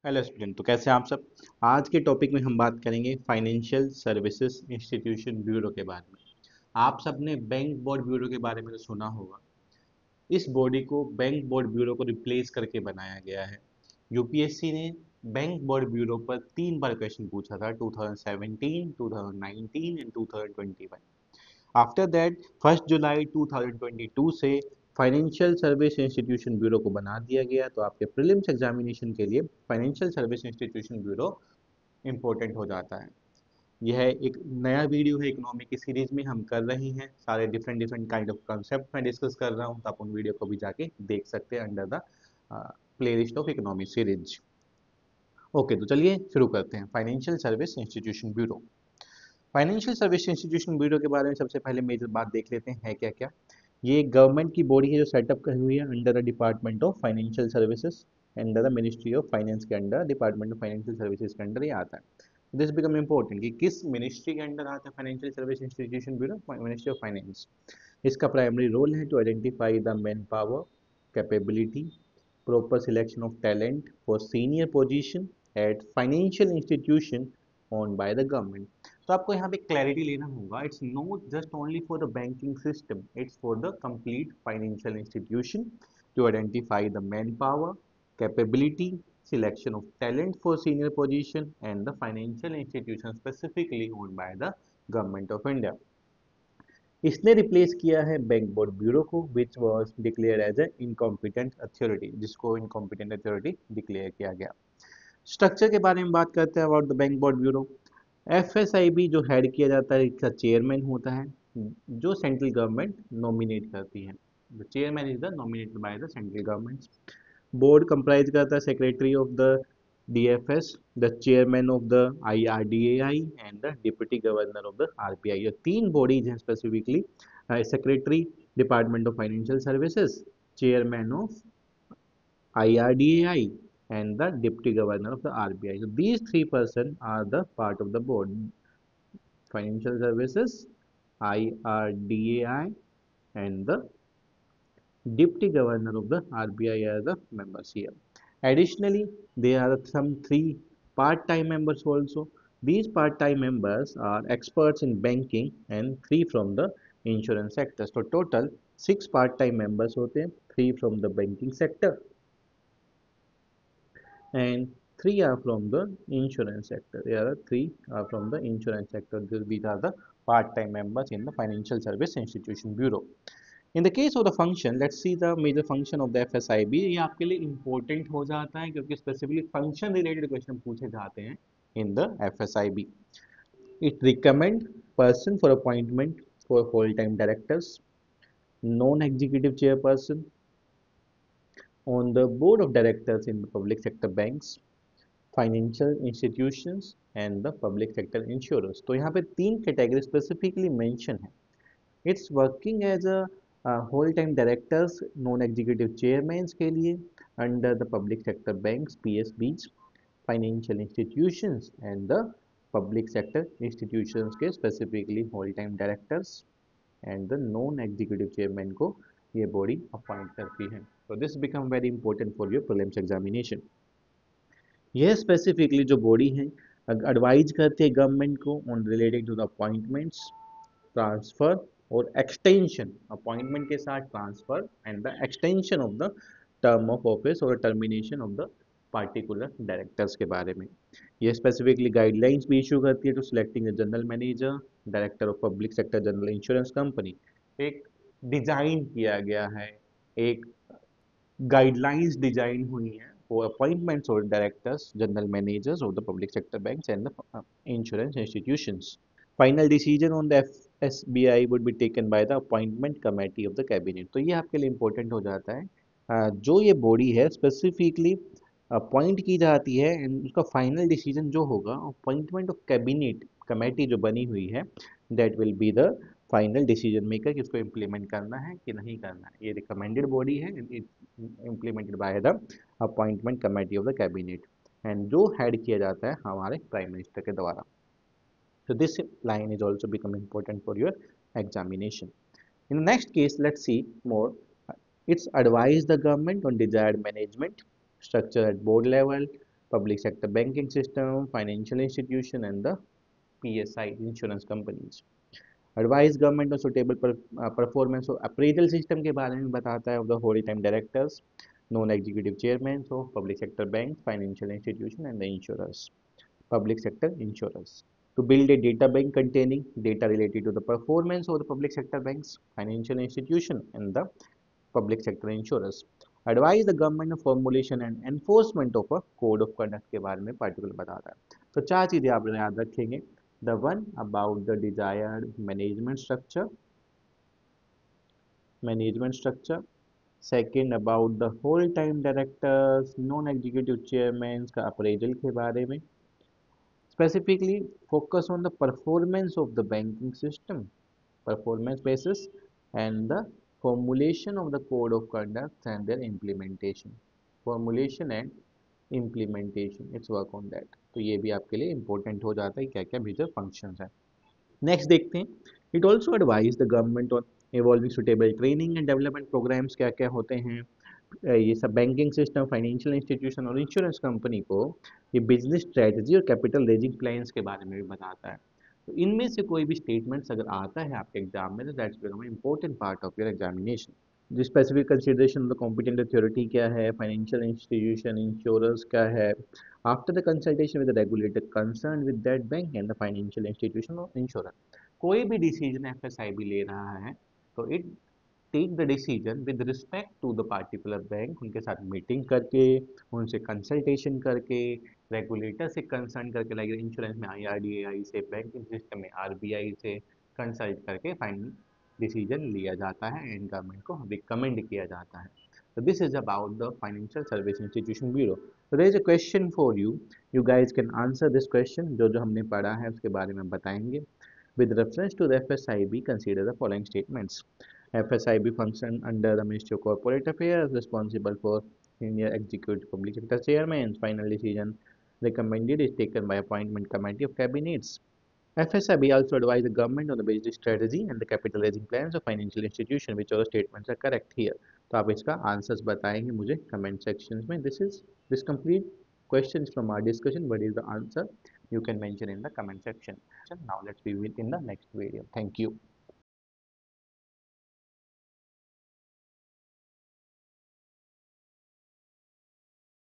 Hello student, तो कैसे हैं आप सब। आज के टॉपिक में हम बात करेंगे फाइनेंशियल सर्विसेज इंस्टीट्यूशन ब्यूरो के बारे में। आप सब ने बैंक बोर्ड ब्यूरो के बारे में तो सुना होगा। इस बॉडी को बैंक बोर्ड ब्यूरो को रिप्लेस करके बनाया गया है। यूपीएससी ने बैंक बोर्ड ब्यूरो पर 3 बार क्वेश्चन पूछा था, 2017, 2019 एंड 2021। आफ्टर दैट 1 जुलाई 2022 से फाइनेंशियल सर्विस इंस्टीट्यूशन ब्यूरो को बना दिया गया। तो आपके प्रीलिम्स एग्जामिनेशन के लिए financial service institution bureau important हो जाता है। यह एक नया वीडियो है, इकोनॉमी की सीरीज में हम कर रहे हैं। सारे different different kind of concept मैं डिस्कस कर रहा हूँ, तो आप उन वीडियो को भी जाके देख सकते हैं under the play list of economy series. Okay, तो चलिए शुरू करते हैं। Financial service institution bureau. Financial service institution bureau के बारे में सबसे पहले मेजर बात देख लेते हैं है क्या क्या। ये एक गवर्नमेंट की बॉडी है जो सेटअप करी हुई है under the department of financial services, under the ministry of finance के under, department of financial services के अंडर ये आता है। दिस बिकम इम्पोर्टेंट कि किस मिनिस्ट्री के अंडर आता है financial service institution bureau, ministry of finance. इसका प्राइमरी रोल है to identify the man power, capability, proper selection of talent for senior position at financial institution owned by the government। तो आपको यहाँ पे clarity लेना होगा, it's not just only for the banking system, it's for the complete financial institution to identify the man power, capability, selection of talent for senior position and the financial institution specifically owned by the government of India। इसने replace किया है bank board bureau को, which was declare as a incompetent authority, जिसको incompetent authority declare किया गया। Structure के बारे में बात करते हैं about the bank board bureau. FSIB जो हेड किया जाता है, इसका चेयरमैन होता है जो सेंट्रल गवर्नमेंट नॉमिनेट करती है। The chairman is the nominated by the central government. Board comprise करता है secretary of the DFS, the chairman of the IRDAI and the deputy governor of the RBI. ये 3 bodies हैं specifically. Secretary department of financial services, chairman of IRDAI and the Deputy Governor of the RBI. So these 3 persons are the part of the board. Financial Services, IRDAI, and the Deputy Governor of the RBI are the members here. Additionally, there are some 3 part-time members also. These part-time members are experts in banking and 3 from the insurance sector. So total 6 part-time members होते हैं, 3 from the banking sector and 3 are from the insurance sector. There are 3 are from the insurance sector. These are the part-time members in the Financial Service Institution Bureau. In the case of the function, let's see the major function of the FSIB। ये आपके लिए important हो जाता है क्योंकि specifically function related question पूछे जाते हैं in the FSIB। It recommend person for appointment for whole-time directors, non-executive chairperson on the board of directors in the public sector banks, financial institutions and the public sector insurance. तो यहाँ पे 3 category specifically mention है। It's working as a whole time directors, non executive chairman के लिए under the public sector banks PSBs, financial institutions and the public sector institutions के specifically whole time directors and the non executive chairman को ये body appoint करती है। तो this become very important for your prelims examination. यह specifically जो body है advise करती है गवर्नमेंट को on related to the appointments, transfer और एक्सटेंशन, अपॉइंटमेंट के साथ transfer and the extension of the term of office और termination of the particular directors के बारे में। यह स्पेसिफिकली गाइडलाइंस भी इशू करती है to selecting the general manager, director of public sector general insurance company. एक डिजाइन किया गया है, एक गाइडलाइंस डिजाइन हुई हैं for appointments of directors, general managers of the public sector banks and the insurance institutions. Final decision on the FSBI would be taken by the appointment committee of the cabinet। तो ये आपके लिए important हो जाता है। जो ये body है स्पेसिफिकली अपॉइंट की जाती है एंड उसका फाइनल डिसीजन जो होगा अपॉइंटमेंट ऑफ कैबिनेट कमेटी जो बनी हुई है, that will be the final decision maker कि उसको इम्प्लीमेंट करना है कि नहीं करना है। ये रिकमेंडेड बॉडी है, implemented by the appointment committee of the cabinet and जो हेड किया जाता है हमारे प्राइम मिनिस्टर के द्वारा। So this line is also become important for your examination। In the next case, let's see more। It's advise the government on desired management structure at board level, public sector banking system, financial institution, and the PSI insurance companies. Advise government on suitable performance of appraisal system के बारे में बताता है of the whole time directors, known executive chairmen of public sector banks, financial institution, and the insurers, public sector insurers. To build a data bank containing data related to the performance of the public sector banks, financial institution, and the public sector insurers. Advise the government of formulation and enforcement of a code of conduct के बारे में particular बताता है. तो चार चीजें आप याद रखेंगे. The one about the desired management structure. Second about the whole time directors, non executive chairmen का appraisal के बारे में. Specifically focus on the performance of the banking system, performance basis, and the formulation of the code of conduct and their implementation. Formulation and implementation, it's work on that. तो ये भी आपके लिए important हो जाता है क्या क्या major functions हैं. नेक्स्ट देखते हैं. It also advise the government on evolving suitable training and development programmes क्या क्या होते हैं. ये सब बैंकिंग सिस्टम, फाइनेंशियल इंस्टीट्यूशन और इंश्योरेंस कंपनी को ये बिजनेस स्ट्रेटजी और कैपिटल रेजिंग प्लान्स के बारे में भी बताता है. तो इनमें से कोई भी स्टेटमेंट्स अगर आता है आपके एग्जाम में तो that's become important part of your examination. जो specific consideration of the competent authority क्या है, फाइनेंशियल इंस्टीट्यूशन इंश्योरेंस क्या है, after the consultation with the regulator concern with that bank and the financial institution और insurance. कोई भी decision FSIB ले रहा है तो it take the decision with respect to the particular bank, उनके साथ मीटिंग करके, उनसे कंसल्टेशन करके, रेगुलेटर से कंसर्न करके, लाइक इंश्योरेंस में आईआरडीएआई से, बैंकिंग सिस्टम में आरबीआई से कंसल्ट करके फाइनल डिसीजन लिया जाता है एंड गवर्नमेंट को रिकमेंड किया जाता है. So this is about the Financial Service Institution Bureau. So there is a question for you. You guys can answer this question. जो जो हमने पढ़ा है उसके बारे में बताएंगे. With reference to the FSIB, consider the following statements. FSIB function under the Ministry of Corporate Affairs, responsible for senior executive public sector chairman. Final decision recommended is taken by appointment committee of cabinets. FSIB also advise the government on the business strategy and the capital raising plans of financial institution. Which all statements are correct here? तो आप इसका answers बताएंगे मुझे comment sections में. This complete questions from our discussion. What is the answer? You can mention in the comment section. Now let's be with in the next video. Thank you.